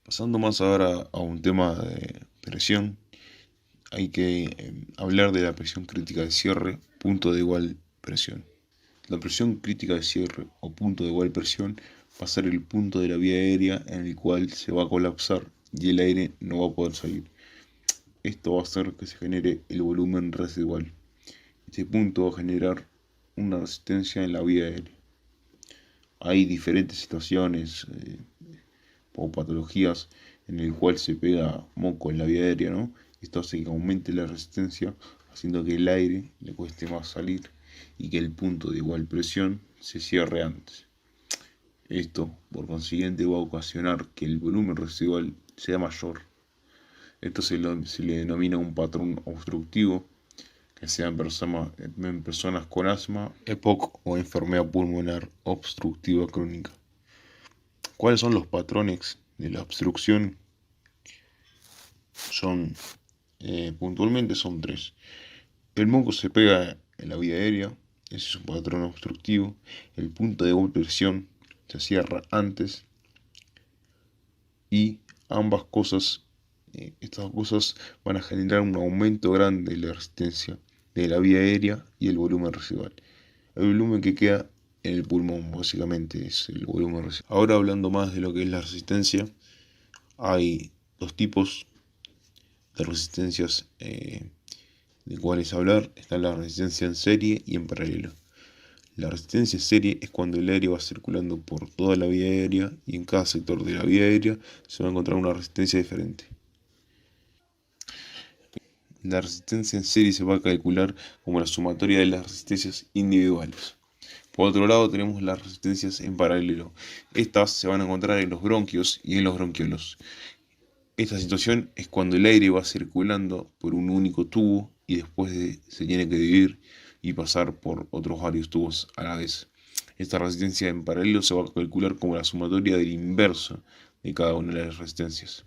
Pasando más ahora a un tema de presión, hay que hablar de la presión crítica de cierre, punto de igual presión. La presión crítica de cierre o punto de igual presión va a ser el punto de la vía aérea en el cual se va a colapsar y el aire no va a poder salir. Esto va a hacer que se genere el volumen residual. Este punto va a generar una resistencia en la vía aérea. Hay diferentes situaciones o patologías en el cual se pega moco en la vía aérea, ¿no? Esto hace que aumente la resistencia, haciendo que el aire le cueste más salir y que el punto de igual presión se cierre antes. Esto, por consiguiente, va a ocasionar que el volumen residual sea mayor. Esto se le denomina un patrón obstructivo, que sea en personas con asma, EPOC o enfermedad pulmonar obstructiva crónica. ¿Cuáles son los patrones de la obstrucción? Son puntualmente son tres. El moco se pega en la vía aérea, ese es un patrón obstructivo. El punto de presión se cierra antes y estas cosas van a generar un aumento grande de la resistencia de la vía aérea y el volumen residual. El volumen que queda en el pulmón básicamente es el volumen residual. Ahora hablando más de lo que es la resistencia, hay dos tipos de resistencias de cuáles hablar. Está la resistencia en serie y en paralelo. La resistencia en serie es cuando el aire va circulando por toda la vía aérea y en cada sector de la vía aérea se va a encontrar una resistencia diferente. La resistencia en serie se va a calcular como la sumatoria de las resistencias individuales. Por otro lado tenemos las resistencias en paralelo. Estas se van a encontrar en los bronquios y en los bronquiolos. Esta situación es cuando el aire va circulando por un único tubo y se tiene que dividir y pasar por otros varios tubos a la vez. Esta resistencia en paralelo se va a calcular como la sumatoria del inverso de cada una de las resistencias.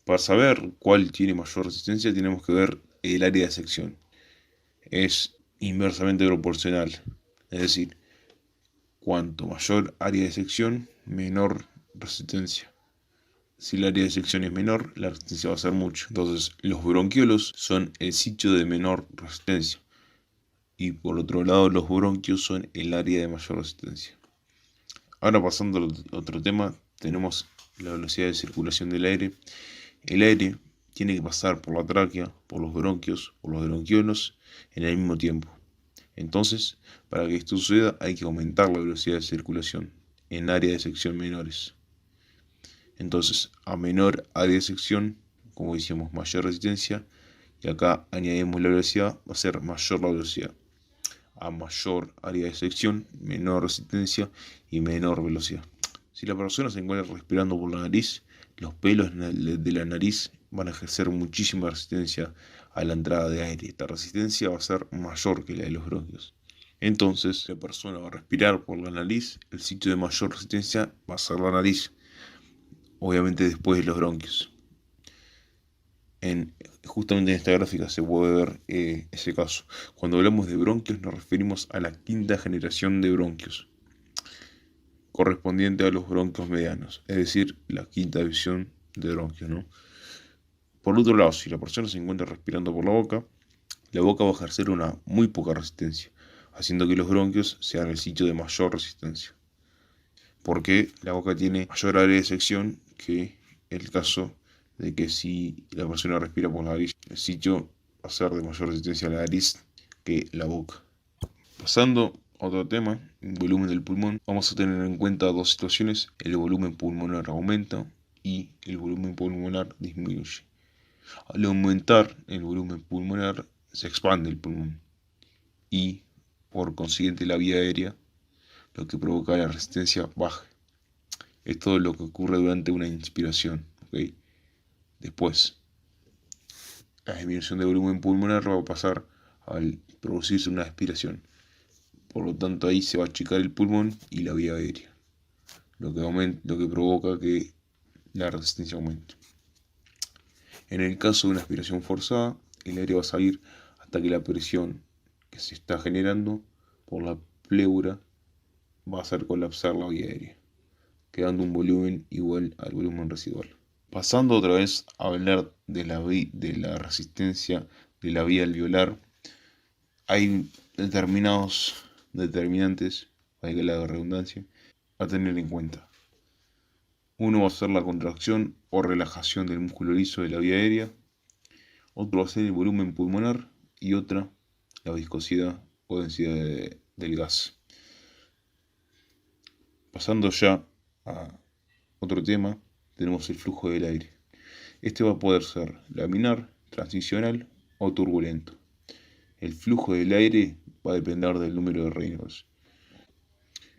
Para saber cuál tiene mayor resistencia tenemos que ver el área de sección. Es inversamente proporcional, es decir, cuanto mayor área de sección, menor resistencia. Si el área de sección es menor, la resistencia va a ser mucho. Entonces, los bronquiolos son el sitio de menor resistencia. Y por otro lado, los bronquios son el área de mayor resistencia. Ahora pasando a otro tema, tenemos la velocidad de circulación del aire. El aire tiene que pasar por la tráquea, por los bronquios, por los bronquiolos en el mismo tiempo. Entonces, para que esto suceda hay que aumentar la velocidad de circulación en áreas de sección menores. Entonces, a menor área de sección, como decíamos, mayor resistencia, y acá añadimos la velocidad, va a ser mayor la velocidad. A mayor área de sección, menor resistencia y menor velocidad. Si la persona se encuentra respirando por la nariz, los pelos de la nariz van a ejercer muchísima resistencia a la entrada de aire. Esta resistencia va a ser mayor que la de los bronquios. Entonces, la persona va a respirar por la nariz, el sitio de mayor resistencia va a ser la nariz, obviamente después de los bronquios. Justamente en esta gráfica se puede ver ese caso. Cuando hablamos de bronquios nos referimos a la quinta generación de bronquios, correspondiente a los bronquios medianos, es decir, la quinta división de bronquios, ¿no? Por otro lado, si la persona se encuentra respirando por la boca va a ejercer una muy poca resistencia, haciendo que los bronquios sean el sitio de mayor resistencia, porque la boca tiene mayor área de sección que el caso de que si la persona respira por la nariz, el sitio va a ser de mayor resistencia a la nariz que la boca. Pasando a otro tema, el volumen del pulmón, vamos a tener en cuenta dos situaciones: el volumen pulmonar aumenta y el volumen pulmonar disminuye. Al aumentar el volumen pulmonar se expande el pulmón y por consiguiente la vía aérea, lo que provoca la resistencia baja. Esto es lo que ocurre durante una inspiración, ¿okay? Después, la disminución de volumen pulmonar va a pasar al producirse una aspiración. Por lo tanto, ahí se va a achicar el pulmón y la vía aérea, lo que provoca que la resistencia aumente. En el caso de una aspiración forzada, el aire va a salir hasta que la presión que se está generando por la pleura va a hacer colapsar la vía aérea. quedando un volumen igual al volumen residual. Pasando otra vez a hablar de la resistencia de la vía alveolar, hay determinantes, valga la redundancia, a tener en cuenta. Uno va a ser la contracción o relajación del músculo liso de la vía aérea, otro va a ser el volumen pulmonar y otra la viscosidad o densidad del gas. Pasando ya a otro tema, tenemos el flujo del aire. Este va a poder ser laminar, transicional o turbulento. El flujo del aire va a depender del número de Reynolds.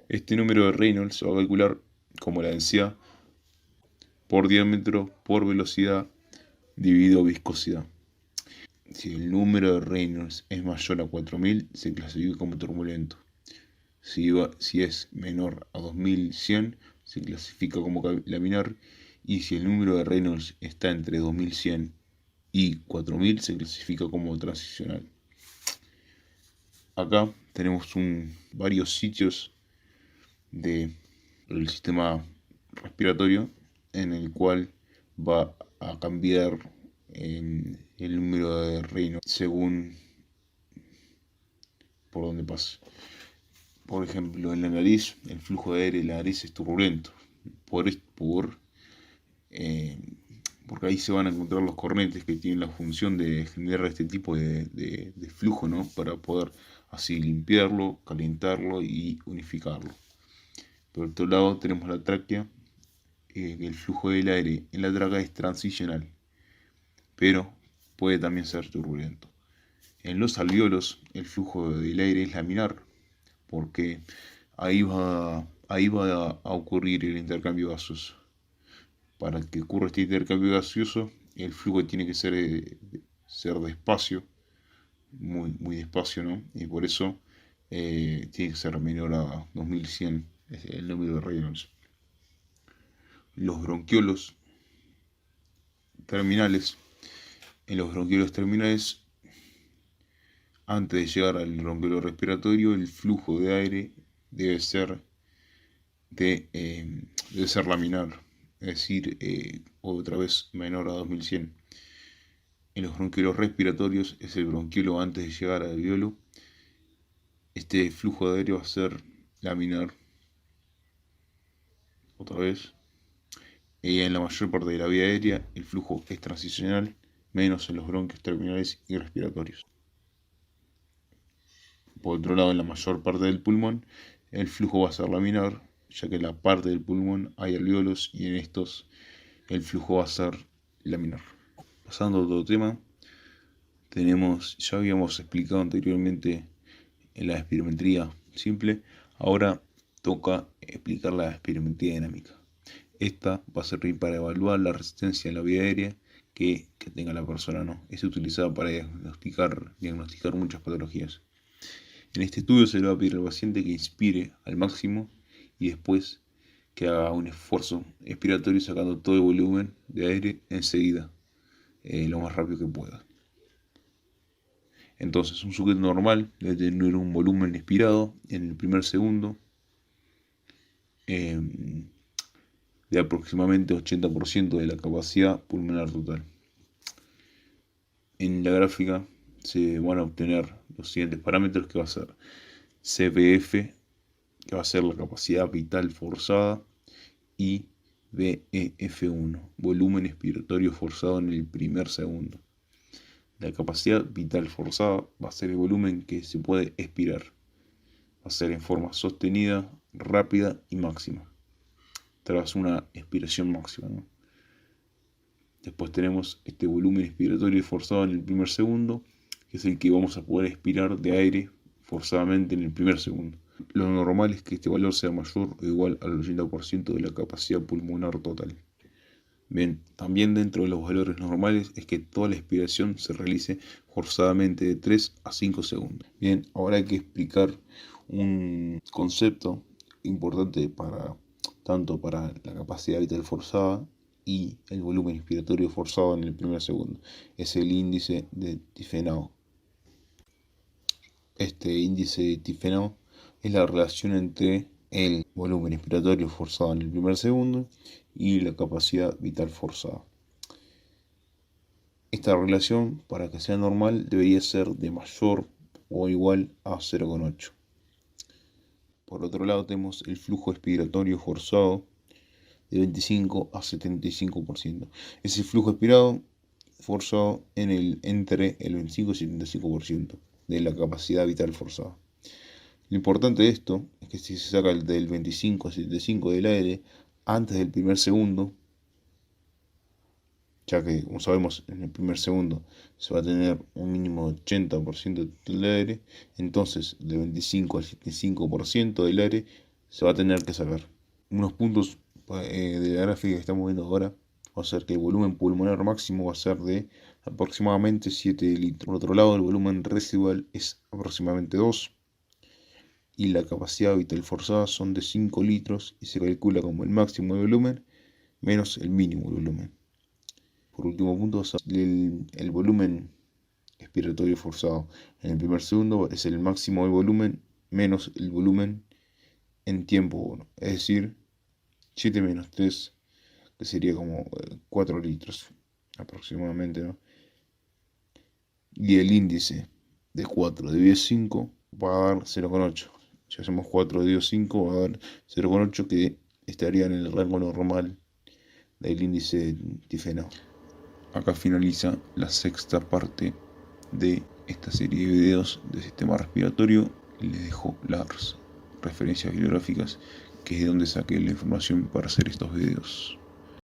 Este número de Reynolds se va a calcular como la densidad por diámetro por velocidad dividido viscosidad. Si el número de Reynolds es mayor a 4000, se clasifica como turbulento. Si es menor a 2100, se clasifica como laminar. Y si el número de Reynolds está entre 2100 y 4000, se clasifica como transicional. Acá tenemos varios sitios del sistema respiratorio en el cual va a cambiar el número de Reynolds según por donde pase. Por ejemplo, en la nariz, el flujo de aire en la nariz es turbulento. Porque ahí se van a encontrar los cornetes que tienen la función de generar este tipo de flujo, ¿no? Para poder así limpiarlo, calentarlo y unificarlo. Por otro lado tenemos la tráquea, el flujo del aire en la tráquea es transicional, pero puede también ser turbulento. En los alvéolos el flujo del aire es laminar, porque ahí va a ocurrir el intercambio gaseoso. Para que ocurra este intercambio gaseoso, el flujo tiene que ser despacio, muy despacio, ¿no? Y por eso tiene que ser menor a 2100, es el número de Reynolds. Los bronquiolos terminales. En los bronquiolos terminales, antes de llegar al bronquiolo respiratorio, el flujo de aire debe ser laminar, es decir, otra vez menor a 2100. En los bronquiolos respiratorios es el bronquiolo antes de llegar al alveolo. Este flujo de aire va a ser laminar, otra vez. Y en la mayor parte de la vía aérea el flujo es transicional, menos en los bronquios terminales y respiratorios. Por otro lado, en la mayor parte del pulmón el flujo va a ser laminar, ya que en la parte del pulmón hay alvéolos y en estos el flujo va a ser laminar. Pasando a otro tema, ya habíamos explicado anteriormente en la espirometría simple, ahora toca explicar la espirometría dinámica. Esta va a servir para evaluar la resistencia en la vía aérea que tenga la persona, ¿no? Es utilizada para diagnosticar muchas patologías. En este estudio se le va a pedir al paciente que inspire al máximo y después que haga un esfuerzo expiratorio sacando todo el volumen de aire enseguida, lo más rápido que pueda. Entonces, un sujeto normal debe tener un volumen expirado en el primer segundo de aproximadamente 80% de la capacidad pulmonar total. En la gráfica se van a obtener los siguientes parámetros, que va a ser CPF, que va a ser la capacidad vital forzada, y VEF1, volumen expiratorio forzado en el primer segundo. La capacidad vital forzada va a ser el volumen que se puede expirar. Va a ser en forma sostenida, rápida y máxima, tras una expiración máxima, ¿no? Después tenemos este volumen expiratorio forzado en el primer segundo, que es el que vamos a poder expirar de aire forzadamente en el primer segundo. Lo normal es que este valor sea mayor o igual al 80% de la capacidad pulmonar total. Bien, también dentro de los valores normales es que toda la expiración se realice forzadamente de 3 a 5 segundos. Bien, ahora hay que explicar un concepto importante tanto para la capacidad vital forzada y el volumen expiratorio forzado en el primer segundo. Es el índice de Tifenau. Este índice de Tifenau es la relación entre el volumen expiratorio forzado en el primer segundo y la capacidad vital forzada. Esta relación, para que sea normal, debería ser de mayor o igual a 0,8. Por otro lado, tenemos el flujo expiratorio forzado de 25 a 75%. Ese flujo expirado forzado entre el 25 y 75% de la capacidad vital forzada. Lo importante de esto es que si se saca el del 25 a 75 del aire antes del primer segundo, ya que, como sabemos, en el primer segundo se va a tener un mínimo de 80% del aire, entonces de 25 al 75% del aire se va a tener que sacar. Unos puntos de la gráfica que estamos viendo ahora va a ser que el volumen pulmonar máximo va a ser de aproximadamente 7 litros. Por otro lado, el volumen residual es aproximadamente 2 y la capacidad vital forzada son de 5 litros y se calcula como el máximo de volumen menos el mínimo de volumen. Por último punto, el volumen expiratorio forzado en el primer segundo es el máximo del volumen menos el volumen en tiempo 1, es decir, 7 menos 3, que sería como 4 litros aproximadamente, ¿no? Y el índice de 4 dividido 5 va a dar 0,8. Si hacemos 4 dividido 5 va a dar 0,8, que estaría en el rango normal del índice difenado. Acá finaliza la sexta parte de esta serie de videos del sistema respiratorio y les dejo las referencias bibliográficas, que es de donde saqué la información para hacer estos videos.